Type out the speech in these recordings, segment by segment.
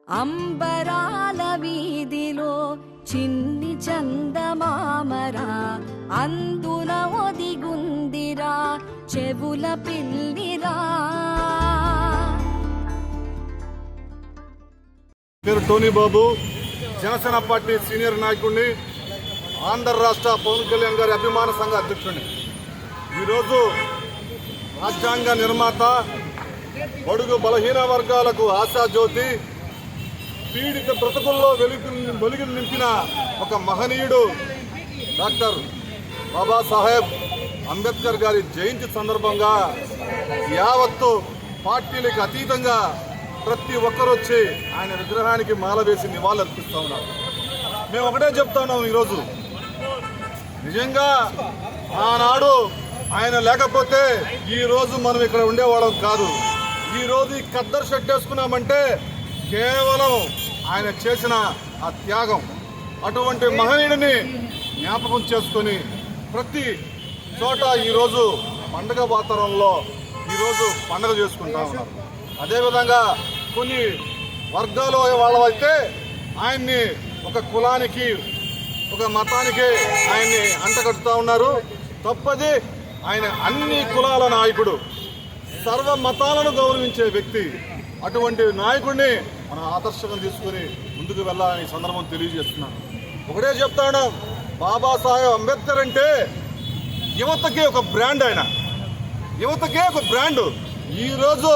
అంబరాల వీధిలో చిన్ని చందమామరా అందున ఒదిగుందిరా చెవుల పిల్లిరా. పేరు టోనీ బాబు, జనసేన పార్టీ సీనియర్ నాయకుడిని, ఆంధ్ర రాష్ట్ర పవన్ కళ్యాణ్ గారి అభిమాన సంఘ అధ్యక్షుడిని. ఈరోజు రాజ్యాంగ నిర్మాత, బడుగు బలహీన వర్గాలకు ఆశాజ్యోతి, పీడిత బ్రతుకుల్లో వెలుగులు నింపిన ఒక మహనీయుడు డాక్టర్ బాబాసాహెబ్ అంబేద్కర్ గారి జయంతి సందర్భంగా యావత్తు పార్టీలకు అతీతంగా ప్రతి ఒక్కరు వచ్చి ఆయన విగ్రహానికి మాల వేసి నివాళులర్పిస్తూ ఉన్నారు. మేము ఒకటే చెప్తా ఉన్నాం, ఈరోజు నిజంగా ఆనాడు ఆయన లేకపోతే ఈరోజు మనం ఇక్కడ ఉండేవాళ్ళం కాదు. ఈరోజు ఈ ఖద్దరు షర్ట్ వేసుకున్నామంటే కేవలం ఆయన చేసిన ఆ త్యాగం. అటువంటి మహనీయుడిని జ్ఞాపకం చేసుకొని ప్రతి చోట ఈరోజు పండుగ వాతావరణంలో ఈరోజు పండుగ చేసుకుంటా ఉన్నారు. అదేవిధంగా కొన్ని వర్గాలు వాళ్ళైతే ఆయన్ని ఒక కులానికి, ఒక మతానికి ఆయన్ని అంటగడుతూ ఉన్నారు. తప్పది. ఆయన అన్ని కులాల నాయకుడు, సర్వ మతాలను గౌరవించే వ్యక్తి. అటువంటి నాయకుడిని మనం ఆదర్శంగా తీసుకుని ముందుకు వెళ్ళాలని సందర్భం తెలియజేస్తున్నాను. ఒకటే చెప్తాను, బాబాసాహెబ్ అంబేద్కర్ అంటే యువతకి ఒక బ్రాండ్. ఆయన యువతకే ఒక బ్రాండ్. ఈరోజు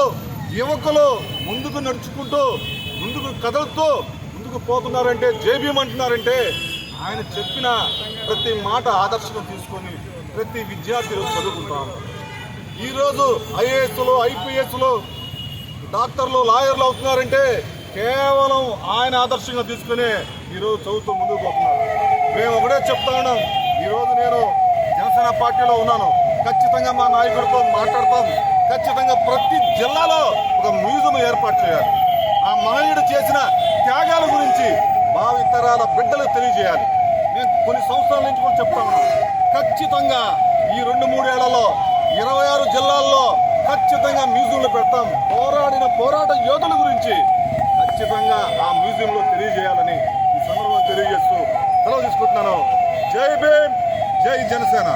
యువకులు ముందుకు నడుచుకుంటూ, ముందుకు కదులుతూ ముందుకు పోతున్నారంటే, జేబీఎం అంటున్నారంటే ఆయన చెప్పిన ప్రతి మాట ఆదర్శంగా తీసుకొని ప్రతి విద్యార్థులు చదువుకుంటారు. ఈరోజు ఐఏఎస్లు, ఐపీఎస్లు, డాక్టర్లు, లాయర్లు అవుతున్నారంటే కేవలం ఆయన ఆదర్శంగా తీసుకుని ఈరోజు చదువుతూ ముందుకు పోతున్నారు. మేము ఒకటే చెప్తా ఉన్నాం, ఈరోజు నేను జనసేన పార్టీలో ఉన్నాను. ఖచ్చితంగా మా నాయకుడితో మాట్లాడతాం. ఖచ్చితంగా ప్రతి జిల్లాలో ఒక మ్యూజియం ఏర్పాటు చేయాలి. ఆ మహనీయుడు చేసిన త్యాగాల గురించి భావితరాల బిడ్డలకు తెలియజేయాలి. మేము కొన్ని సంవత్సరాల నుంచి కూడా చెప్తా ఉన్నాం. ఖచ్చితంగా ఈ 2-3 ఏళ్లలో 26 జిల్లాల్లో ఖచ్చితంగా మ్యూజియంలో పెడతాం. పోరాడిన పోరాట యోధుల గురించి ఖచ్చితంగా ఆ మ్యూజియంలో తెలియజేయాలని ఈ సందర్భంగా తెలియజేస్తూ సెలవు తీసుకుంటున్నాను. జై భీమ్, జై జనసేన.